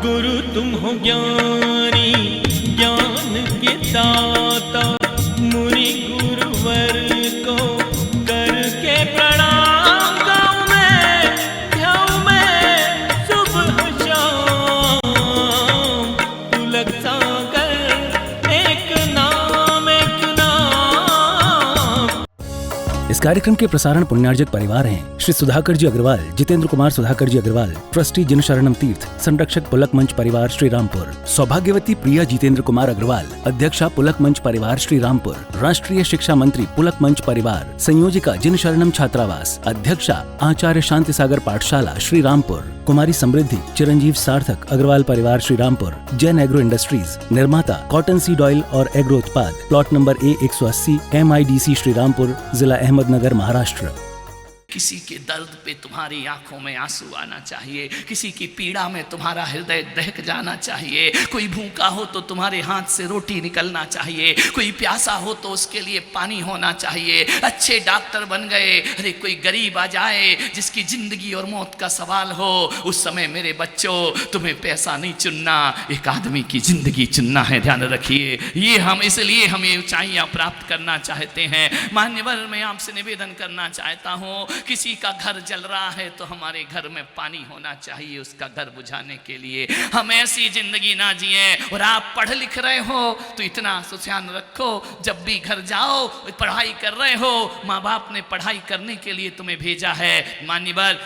गुरु तुम हो ज्ञानी ज्ञान के दाता, मुनि गुरुवर को करके प्रणाम गाऊं मैं सुबह शाम। पुलक सागर एक नाम एक नाम। इस कार्यक्रम के प्रसारण पुण्यार्जक परिवार हैं श्री सुधाकर जी अग्रवाल, जितेंद्र कुमार सुधाकर जी अग्रवाल, ट्रस्टी जिन शरणम तीर्थ, संरक्षक पुलक मंच परिवार श्री रामपुर, सौभाग्यवती प्रिया जितेंद्र कुमार अग्रवाल, अध्यक्षा पुलक मंच परिवार श्री रामपुर, राष्ट्रीय शिक्षा मंत्री पुलक मंच परिवार, संयोजिका जिन शरणम छात्रावास, अध्यक्षा आचार्य शांति सागर पाठशाला श्री रामपुर, कुमारी समृद्धि चिरंजीव सार्थक अग्रवाल परिवार श्री रामपुर, जैन एग्रो इंडस्ट्रीज, निर्माता कॉटन सीड ऑयल और एग्रो उत्पाद, plot number A180 MIDC Shri Rampur, जिला अहमदनगर, महाराष्ट्र। किसी के दर्द पे तुम्हारी आंखों में आंसू आना चाहिए, किसी की पीड़ा में तुम्हारा हृदय दहक जाना चाहिए। कोई भूखा हो तो तुम्हारे हाथ से रोटी निकलना चाहिए, कोई प्यासा हो तो उसके लिए पानी होना चाहिए। अच्छे डॉक्टर बन गए, अरे कोई गरीब आ जाए जिसकी जिंदगी और मौत का सवाल हो, उस समय मेरे बच्चों तुम्हें पैसा नहीं चुनना, एक आदमी की जिंदगी चुनना है। ध्यान रखिए, ये हम इसलिए हम ये ऊंचाइयां प्राप्त करना चाहते हैं। मान्यवर, मैं आपसे निवेदन करना चाहता हूँ, किसी का घर जल रहा है तो हमारे घर में पानी होना चाहिए उसका घर बुझाने के लिए। हम ऐसी जिंदगी ना जिए। और आप पढ़ लिख रहे हो तो इतना ध्यान रखो, जब भी घर जाओ पढ़ाई कर रहे हो, माँ बाप ने पढ़ाई करने के लिए तुम्हें भेजा है। मान्यवर,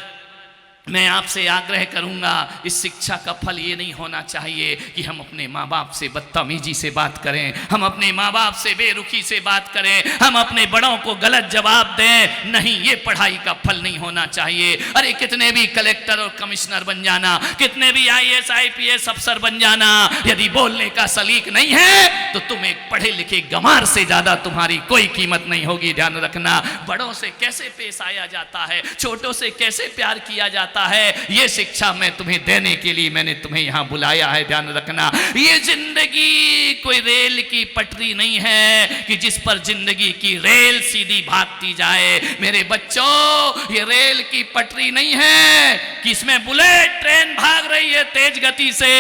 मैं आपसे आग्रह करूंगा, इस शिक्षा का फल ये नहीं होना चाहिए कि हम अपने माँ बाप से बदतमीजी से बात करें, हम अपने माँ बाप से बेरुखी से बात करें, हम अपने बड़ों को गलत जवाब दें। नहीं, ये पढ़ाई का फल नहीं होना चाहिए। अरे कितने भी कलेक्टर और कमिश्नर बन जाना, कितने भी IAS IPS अफसर बन जाना, यदि बोलने का सलीक नहीं है तो तुम एक पढ़े लिखे गंवार से ज्यादा तुम्हारी कोई कीमत नहीं होगी। ध्यान रखना, बड़ों से कैसे पेश आया जाता है, छोटों से कैसे प्यार किया जाता है, ये शिक्षा मैं तुम्हें देने के लिए मैंने तुम्हें यहां बुलाया है। ध्यान रखना, ये जिंदगी कोई रेल की पटरी नहीं है कि जिस पर जिंदगी की रेल सीधी भागती जाए। मेरे बच्चों, ये रेल की पटरी नहीं है कि इसमें बुलेट ट्रेन भाग रही है तेज गति से।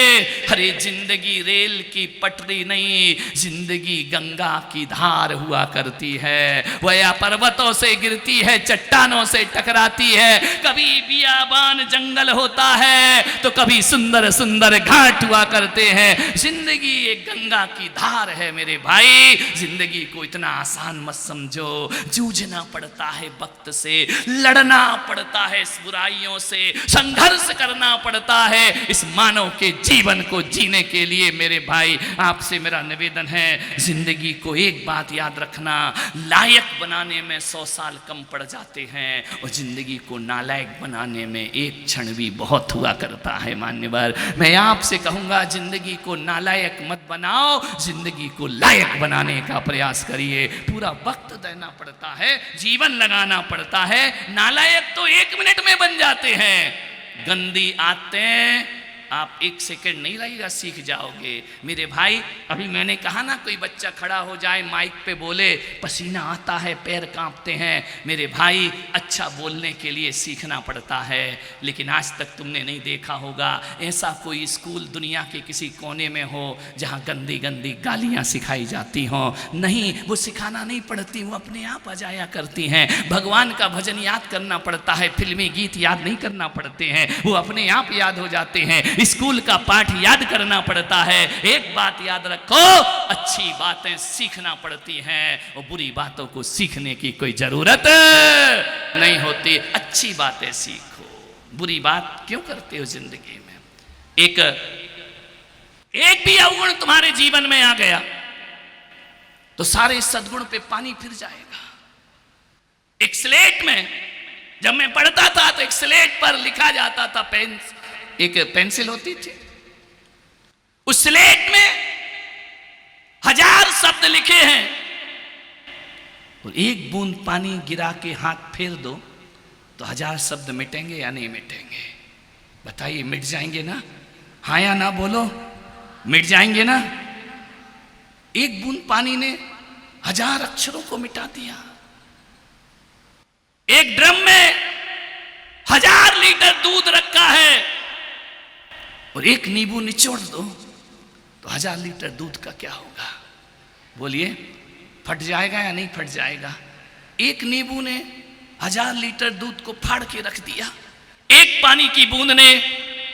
अरे जिंदगी रेल की पटरी नहीं, जिंदगी गंगा की धार हुआ करती है। वह या पर्वतों से गिरती है, चट्टानों से टकराती है, कभी बियाबान जंगल होता है तो कभी सुंदर सुंदर घाट हुआ करते हैं। जिंदगी एक गंगा की धार है मेरे भाई। जिंदगी को इतना आसान मत समझो, जूझना पड़ता है वक्त से, लड़ना पड़ता है इस बुराइयों से, संघर्ष करना पड़ता है इस मानव के जीवन को जीने के लिए। मेरे भाई, आपसे मेरा निवेदन है, जिंदगी को एक बात याद रखना, लायक बनाने में 100 साल कम पड़ जाते हैं और जिंदगी को नालायक बनाने में एक क्षण भी बहुत हुआ करता है। मान्यवर, मैं आपसे कहूंगा, जिंदगी को नालायक मत बनाओ, जिंदगी को लायक बनाने का प्रयास करिए। पूरा वक्त देना पड़ता है, जीवन लगाना पड़ता है। नालायक तो 1 मिनट में बन जाते हैं, गंदी आदतें आप 1 सेकंड नहीं लगेगा सीख जाओगे। मेरे भाई, अभी मैंने कहा ना, कोई बच्चा खड़ा हो जाए माइक पे बोले, पसीना आता है, पैर कांपते हैं। मेरे भाई, अच्छा बोलने के लिए सीखना पड़ता है, लेकिन आज तक तुमने नहीं देखा होगा ऐसा कोई स्कूल दुनिया के किसी कोने में हो जहां गंदी गंदी गालियां सिखाई जाती हों। नहीं, वो सिखाना नहीं पड़ती, वो अपने आप आ जाया करती हैं। भगवान का भजन याद करना पड़ता है, फिल्मी गीत याद नहीं करना पड़ते हैं, वो अपने आप याद हो जाते हैं। स्कूल का पाठ याद करना पड़ता है। एक बात याद रखो, अच्छी बातें सीखना पड़ती हैं और बुरी बातों को सीखने की कोई जरूरत नहीं होती। अच्छी बातें सीखो, बुरी बात क्यों करते हो जिंदगी में। एक भी अवगुण तुम्हारे जीवन में आ गया तो सारे सद्गुण पे पानी फिर जाएगा। एक स्लेट में जब मैं पढ़ता था तो एक स्लेट पर लिखा जाता था, एक पेंसिल होती थी, उस स्लेट में 1000 शब्द लिखे हैं और एक बूंद पानी गिरा के हाथ फेर दो तो 1000 शब्द मिटेंगे या नहीं मिटेंगे? बताइए, मिट जाएंगे ना? हाँ या ना बोलो, मिट जाएंगे ना? एक बूंद पानी ने 1000 अक्षरों को मिटा दिया। एक ड्रम में 1000 लीटर दूध रखा है, और एक नींबू निचोड़ दो तो 1000 लीटर दूध का क्या होगा? बोलिए, फट जाएगा या नहीं फट जाएगा? एक नींबू ने 1000 लीटर दूध को फाड़ के रख दिया। एक पानी की बूंद ने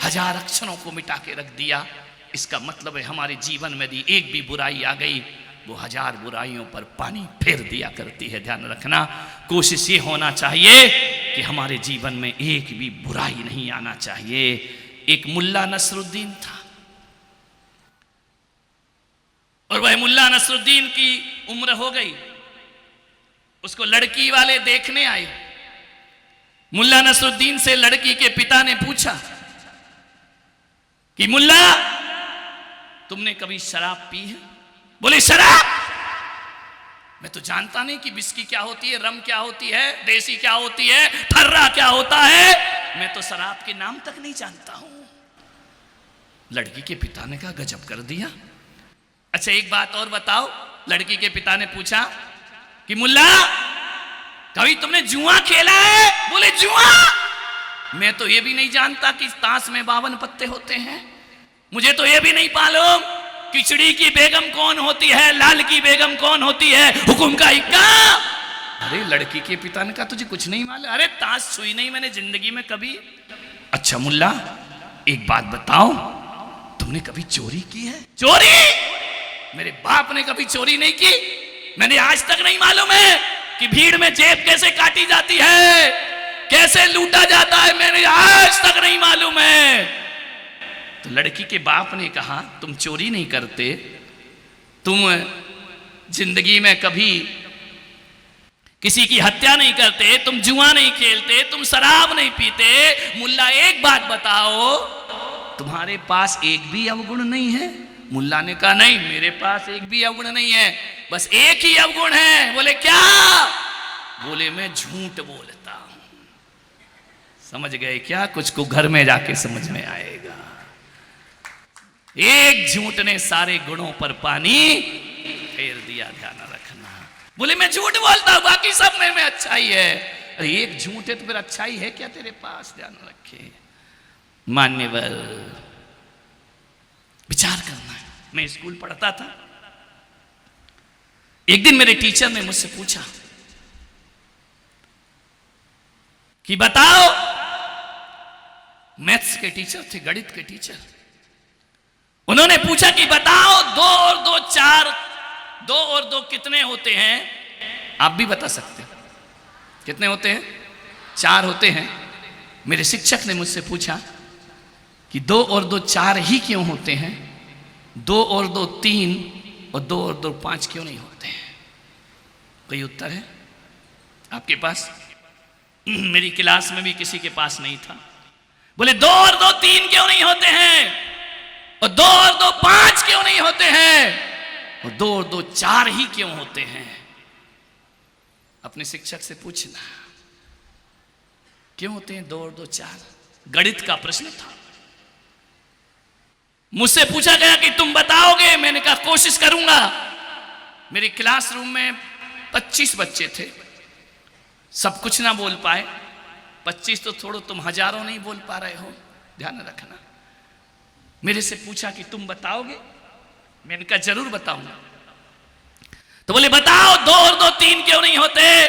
1000 अक्षरों को मिटा के रख दिया। इसका मतलब है हमारे जीवन में यदि एक भी बुराई आ गई, वो 1000 बुराइयों पर पानी फेर दिया करती है। ध्यान रखना, कोशिश ये होना चाहिए कि हमारे जीवन में एक भी बुराई नहीं आना चाहिए। एक मुल्ला नसरुद्दीन था और वह मुल्ला नसरुद्दीन की उम्र हो गई। उसको लड़की वाले देखने आए। मुल्ला नसरुद्दीन से लड़की के पिता ने पूछा कि मुल्ला, तुमने कभी शराब पी है? बोले, शराब? मैं तो जानता नहीं कि विस्की क्या होती है, रम क्या होती है, देसी क्या होती है, ठर्रा क्या होता है। मैं तो शराब के नाम तक नहीं जानता हूं। लड़की के पिता ने कहा, गजब कर दिया। अच्छा एक बात और बताओ। लड़की के पिता ने पूछा कि मुल्ला, कभी तुमने जुआ खेला है? बोले, जुआ? मैं तो ये भी नहीं जानता कि ताश में 52 पत्ते होते हैं। मुझे तो ये भी नहीं मालूम खिचड़ी की बेगम कौन होती है, लाल की बेगम कौन होती है, हुकुम का इक्का। अरे लड़की के पिता ने कहा, तुझे कुछ नहीं मालूम? अरे ताश छुई नहीं मैंने जिंदगी में कभी। अच्छा मुल्ला, एक बात बताओ, तुमने कभी चोरी की है? चोरी? मेरे बाप ने कभी चोरी नहीं की। मैंने आज तक नहीं मालूम है कि भीड़ में जेब कैसे काटी जाती है, कैसे लूटा जाता है, मैंने आज तक नहीं मालूम है। तो लड़की के बाप ने कहा, तुम चोरी नहीं करते, तुम जिंदगी में कभी किसी की हत्या नहीं करते, तुम जुआ नहीं खेलते, तुम शराब नहीं पीते। मुल्ला एक बात बताओ, तुम्हारे पास एक भी अवगुण नहीं है? मुल्ला ने कहा, नहीं मेरे पास एक भी अवगुण नहीं है, बस एक ही अवगुण है। बोले, क्या? बोले, मैं झूठ बोलता हूं। समझ गए क्या? कुछ को घर में जाके समझ में आएगा। एक झूठ ने सारे गुणों पर पानी फेर दिया। ध्यान रखना। बोले, मैं झूठ बोलता हूं, बाकी सब में अच्छाई है। अरे एक झूठ है तो फिर अच्छाई है क्या तेरे पास? ध्यान रखे। मान्यवर, विचार करना है। मैं स्कूल पढ़ता था। एक दिन मेरे टीचर ने मुझसे पूछा कि बताओ, मैथ्स के टीचर थे, गणित के टीचर। उन्होंने पूछा कि बताओ 2 और 2 4, 2 और 2 कितने होते हैं? आप भी बता सकते हैं। कितने होते हैं? 4 होते हैं। मेरे शिक्षक ने मुझसे पूछा कि 2 और 2 4 ही क्यों होते हैं? 2 और 2 3 और 2 और 2 5 क्यों नहीं होते हैं? कोई उत्तर है आपके पास? मेरी क्लास में भी किसी के पास नहीं था। बोले, 2 और 2 3 क्यों नहीं होते हैं? और 2 और 2 5 क्यों नहीं होते हैं? और 2 और 2 4 ही क्यों होते हैं? अपने शिक्षक से पूछना, क्यों होते हैं 2 और 2 4? गणित का प्रश्न था। मुझसे पूछा गया कि तुम बताओगे? मैंने कहा कोशिश करूंगा। मेरी क्लासरूम में 25 बच्चे थे। सब कुछ ना बोल पाए। 25 तो छोड़ो, तुम हजारों नहीं बोल पा रहे हो। ध्यान रखना। मेरे से पूछा कि तुम बताओगे? मैंने कहा जरूर बताऊंगा। तो बोले, बताओ 2 और 2 3 क्यों नहीं होते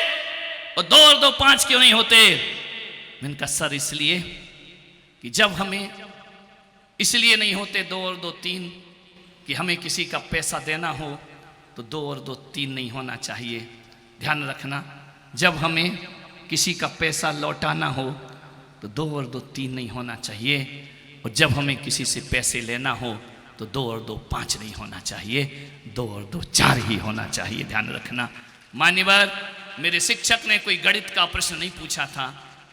और 2 और 2 5 क्यों नहीं होते? मैंने कहा सर, इसलिए कि जब हमें इसलिए नहीं होते 2 और 2 3 कि हमें किसी का पैसा देना हो तो 2 और 2 3 नहीं होना चाहिए। ध्यान रखना। जब हमें किसी का पैसा लौटाना हो तो 2 और 2 3 नहीं होना चाहिए। और जब हमें किसी से पैसे लेना हो तो 2 और 2 5 नहीं होना चाहिए, 2 और 2 4 ही होना चाहिए। ध्यान रखना। मान्यवर, मेरे शिक्षक ने कोई गणित का प्रश्न नहीं पूछा था।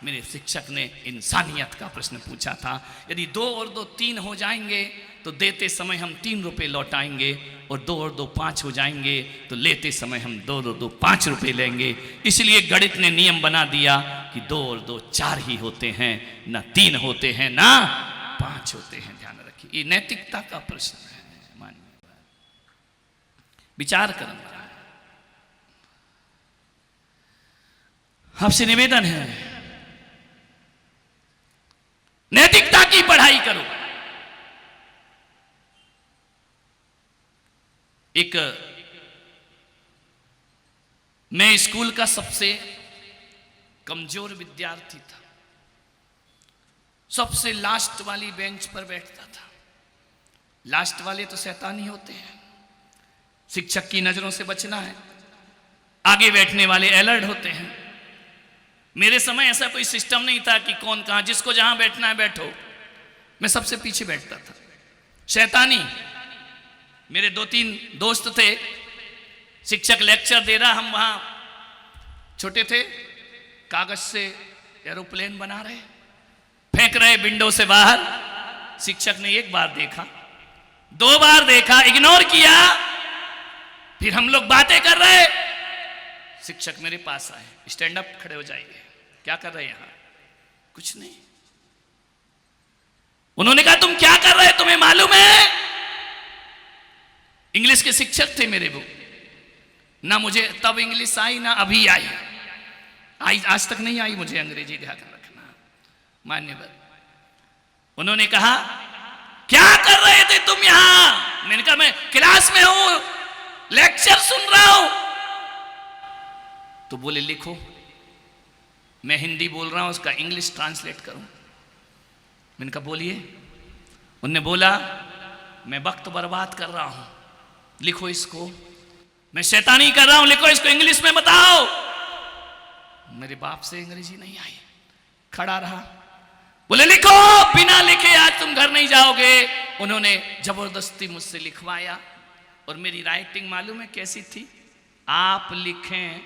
मेरे शिक्षक ने इंसानियत का प्रश्न पूछा था। यदि 2 और 2 3 हो जाएंगे तो देते समय हम 3 रुपए लौटाएंगे, और 2 और 2 5 हो जाएंगे तो लेते समय हम 2 और 2 5 रुपए लेंगे। इसलिए गणित ने नियम बना दिया कि 2 और 2 4 ही होते हैं, ना 3 होते हैं ना 5 होते हैं। ध्यान रखिए, ये नैतिकता का प्रश्न है। मानिए, विचार करना। आपसे निवेदन है, नैतिकता की पढ़ाई करो। एक मैं स्कूल का सबसे कमजोर विद्यार्थी था, सबसे लास्ट वाली बेंच पर बैठता था। लास्ट वाले तो शैतान ही होते हैं, शिक्षक की नजरों से बचना है। आगे बैठने वाले अलर्ट होते हैं। मेरे समय ऐसा कोई सिस्टम नहीं था कि कौन कहां, जिसको जहां बैठना है बैठो। मैं सबसे पीछे बैठता था, शैतानी। मेरे 2-3 दोस्त थे, शिक्षक लेक्चर दे रहा, हम वहां छोटे थे, कागज से एरोप्लेन बना रहे, फेंक रहे विंडो से बाहर। शिक्षक ने एक बार देखा, 2 बार देखा, इग्नोर किया, फिर हम लोग बातें कर रहे। शिक्षक मेरे पास आए, स्टैंड अप, खड़े हो जाइए, क्या कर रहे हैं यहां? कुछ नहीं। उन्होंने कहा तुम क्या कर रहे, तुम्हें मालूम है? इंग्लिश के शिक्षक थे मेरे वो। ना मुझे तब इंग्लिश आई ना अभी आई, आज तक नहीं आई मुझे अंग्रेजी, ध्यान रखना, मान्यवर। उन्होंने कहा क्या कर रहे थे तुम यहां? मैंने कहा मैं क्लास में हूं, लेक्चर सुन रहा हूं। तो बोले लिखो। मैं हिंदी बोल रहा हूं, उसका इंग्लिश ट्रांसलेट करूं। मैंने कहा बोलिए। उनने बोला मैं वक्त बर्बाद कर रहा हूं, लिखो इसको। मैं शैतानी कर रहा हूं, लिखो इसको, इंग्लिश में बताओ। मेरे बाप से अंग्रेजी नहीं आई, खड़ा रहा। बोले लिखो, बिना लिखे आज तुम घर नहीं जाओगे। उन्होंने जबरदस्ती मुझसे लिखवाया। और मेरी राइटिंग मालूम है कैसी थी? आप लिखें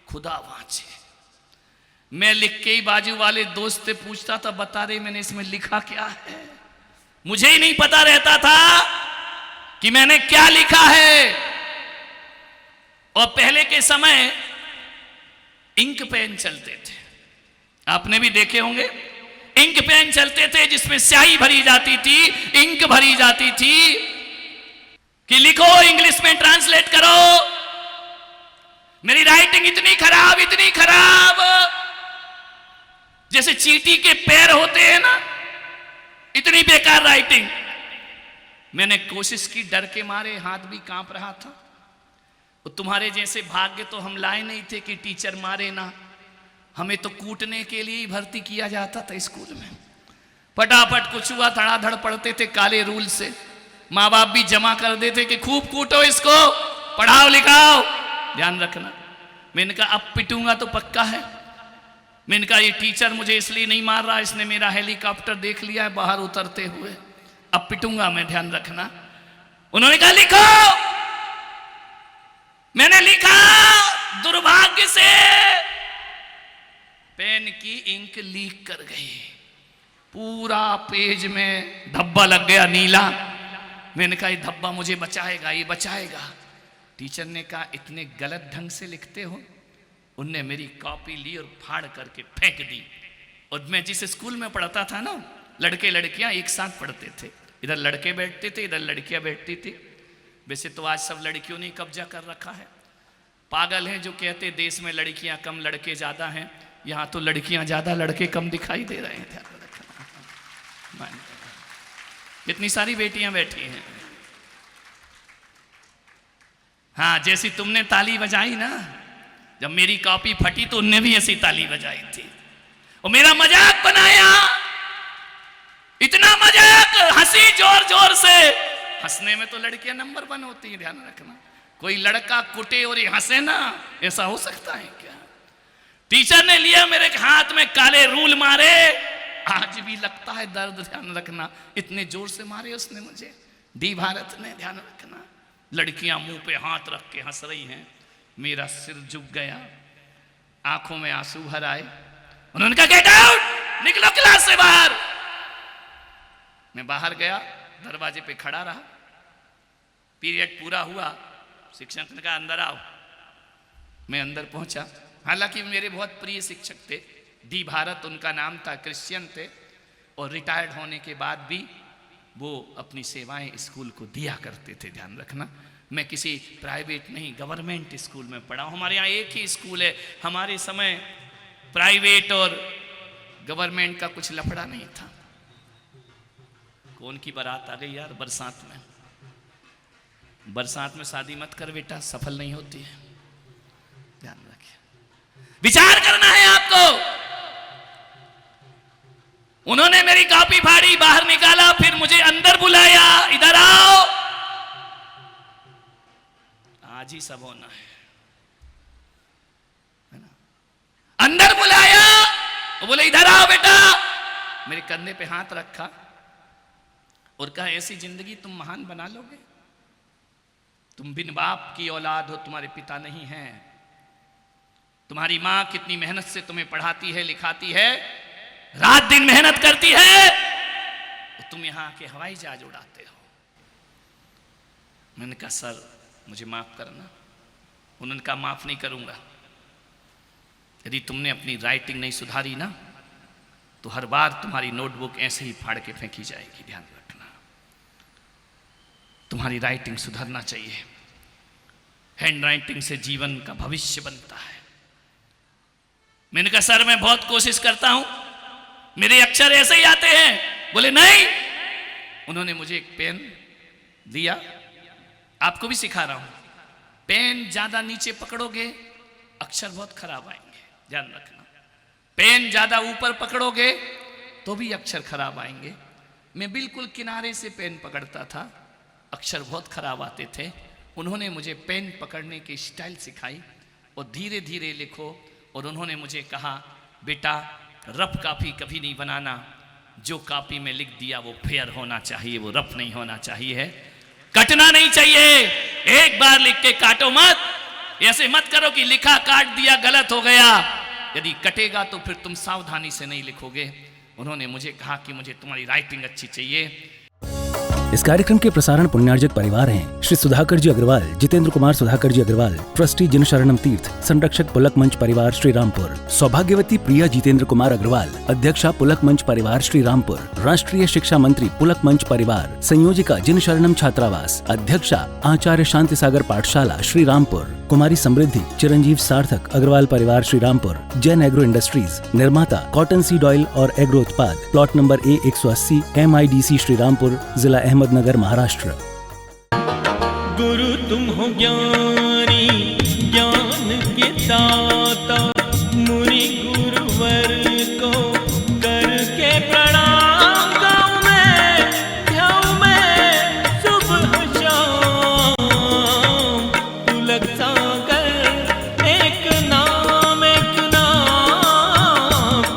खुदा वांचे। मैं लिख के ही बाजू वाले दोस्त से पूछता था, बता रहे मैंने इसमें लिखा क्या है। मुझे ही नहीं पता रहता था कि मैंने क्या लिखा है। और पहले के समय इंक पेन चलते थे, आपने भी देखे होंगे। इंक पेन चलते थे जिसमें स्याही भरी जाती थी, इंक भरी जाती थी कि लिखो, इंग्लिश में ट्रांसलेट करो। मेरी राइटिंग इतनी खराब जैसे चींटी के पैर होते हैं ना, इतनी बेकार राइटिंग। मैंने कोशिश की, डर के मारे हाथ भी कांप रहा था। और तुम्हारे जैसे भाग्य तो हम लाए नहीं थे कि टीचर मारे ना, हमें तो कूटने के लिए ही भर्ती किया जाता था स्कूल में। फटाफट कुछ हुआ धड़ाधड़ पढ़ते थे काले रूल से। माँ बाप भी जमा कर देते कि खूब कूटो इसको, पढ़ाओ लिखाओ, ध्यान रखना। मैंने कहा अब पिटूंगा तो पक्का है। मैंने कहा ये टीचर मुझे इसलिए नहीं मार रहा, इसने मेरा हेलीकॉप्टर देख लिया है बाहर उतरते हुए, अब पिटूंगा मैं, ध्यान रखना। उन्होंने कहा लिखो। मैंने लिखा, दुर्भाग्य से पेन की इंक लीक कर गई, पूरा पेज में धब्बा लग गया नीला। मैंने कहा ये धब्बा मुझे बचाएगा, ये बचाएगा। टीचर ने कहा इतने गलत ढंग से लिखते हो। उनने मेरी कॉपी ली और फाड़ करके फेंक दी। और मैं जिस स्कूल में पढ़ता था ना, लड़के लड़कियां एक साथ पढ़ते थे, इधर लड़के बैठते थे, इधर लड़कियां बैठती थी। वैसे तो आज सब लड़कियों ने कब्जा कर रखा है। पागल हैं जो कहते देश में लड़कियां कम लड़के ज्यादा हैं। यहां तो लड़कियां ज्यादा लड़के कम दिखाई दे रहे हैं। कितनी सारी बेटियां बैठी हैं। हाँ, जैसी तुमने ताली बजाई ना, जब मेरी कॉपी फटी तो उनने भी ऐसी ताली बजाई थी और मेरा मजाक बनाया। इतना मजाक, हंसी जोर जोर से। हंसने में तो लड़कियां नंबर 1 होती हैं, ध्यान रखना। कोई लड़का कुटे और ये हंसे ना, ऐसा हो सकता है क्या? टीचर ने लिया मेरे हाथ में काले रूल मारे, आज भी लगता है दर्द, ध्यान रखना। इतने जोर से मारे उसने मुझे, डी भारत ने, ध्यान रखना। लड़कियां मुंह पे हाथ रख के हंस रही हैं। मेरा सिर झुक गया, आंखों में आंसू भर आए। उन्होंने कहा गेट आउट, निकलो क्लास से बाहर। मैं बाहर गया, दरवाजे पे खड़ा रहा। पीरियड पूरा हुआ, शिक्षक ने कहा अंदर आओ। मैं अंदर पहुंचा। हालांकि मेरे बहुत प्रिय शिक्षक थे, डी भारत उनका नाम था, क्रिश्चियन थे। और रिटायर्ड होने के बाद भी वो अपनी सेवाएं स्कूल को दिया करते थे, ध्यान रखना। मैं किसी प्राइवेट नहीं, गवर्नमेंट स्कूल में पढ़ा हूं। हमारे यहाँ एक ही स्कूल है। हमारे समय प्राइवेट और गवर्नमेंट का कुछ लफड़ा नहीं था। कौन की बारात आ गई यार बरसात में? बरसात में शादी मत कर बेटा, सफल नहीं होती है, ध्यान रखिए। विचार करना है आपको। उन्होंने मेरी कॉपी फाड़ी, बाहर निकाला, फिर मुझे अंदर बुलाया, इधर आओ। आज ही सब होना है ना? अंदर बुलाया, वो बोले इधर आओ बेटा, मेरे कंधे पे हाथ रखा और कहा ऐसी जिंदगी तुम महान बना लोगे? तुम बिन बाप की औलाद हो, तुम्हारे पिता नहीं हैं। तुम्हारी मां कितनी मेहनत से तुम्हें पढ़ाती है, लिखाती है, रात दिन मेहनत करती है, तो तुम यहां आके हवाई जहाज उड़ाते हो। मैंने कहा सर मुझे माफ करना। उन्होंने कहा माफ नहीं करूंगा, यदि तुमने अपनी राइटिंग नहीं सुधारी ना तो हर बार तुम्हारी नोटबुक ऐसे ही फाड़ के फेंकी जाएगी, ध्यान रखना। तुम्हारी राइटिंग सुधरना चाहिए। हैंड राइटिंग से जीवन का भविष्य बनता है। मैंने कहा सर मैं बहुत कोशिश करता हूं, मेरे अक्षर ऐसे ही आते हैं। बोले नहीं। उन्होंने मुझे एक पेन दिया, आपको भी सिखा रहा हूं। पेन ज्यादा नीचे पकड़ोगे अक्षर बहुत खराब आएंगे, ध्यान रखना। पेन ज्यादा ऊपर पकड़ोगे तो भी अक्षर खराब आएंगे। मैं बिल्कुल किनारे से पेन पकड़ता था, अक्षर बहुत खराब आते थे। उन्होंने मुझे पेन पकड़ने की स्टाइल सिखाई और धीरे धीरे लिखो। और उन्होंने मुझे कहा बेटा रफ कॉपी कभी नहीं बनाना, जो कॉपी में लिख दिया वो फेयर होना चाहिए, वो रफ नहीं होना चाहिए, कटना नहीं चाहिए। एक बार लिख के काटो मत, ऐसे मत करो कि लिखा काट दिया गलत हो गया। यदि कटेगा तो फिर तुम सावधानी से नहीं लिखोगे। उन्होंने मुझे कहा कि मुझे तुम्हारी राइटिंग अच्छी चाहिए। इस कार्यक्रम के प्रसारण पुण्यार्जक परिवार हैं श्री सुधाकर जी अग्रवाल, जितेंद्र कुमार सुधाकर जी अग्रवाल, ट्रस्टी जिनशरणम तीर्थ, संरक्षक पुलक मंच परिवार श्री रामपुर, सौभाग्यवती प्रिया जितेंद्र कुमार अग्रवाल, अध्यक्षा पुलक मंच परिवार श्री रामपुर, राष्ट्रीय शिक्षा मंत्री पुलक मंच परिवार, संयोजिका जिनशरणम छात्रावास, अध्यक्षा आचार्य शांति सागर पाठशाला श्री रामपुर, कुमारी समृद्धि चिरंजीव सार्थक अग्रवाल परिवार श्री रामपुर, जैन एग्रो इंडस्ट्रीज, निर्माता कॉटन सीड ऑयल और एग्रो उत्पाद, plot number A180 MIDC Shri Rampur, जिला अहमदनगर, महाराष्ट्र। गुरु तुम हो ज्ञानी, ज्ञान के दाता, मुनि गुरु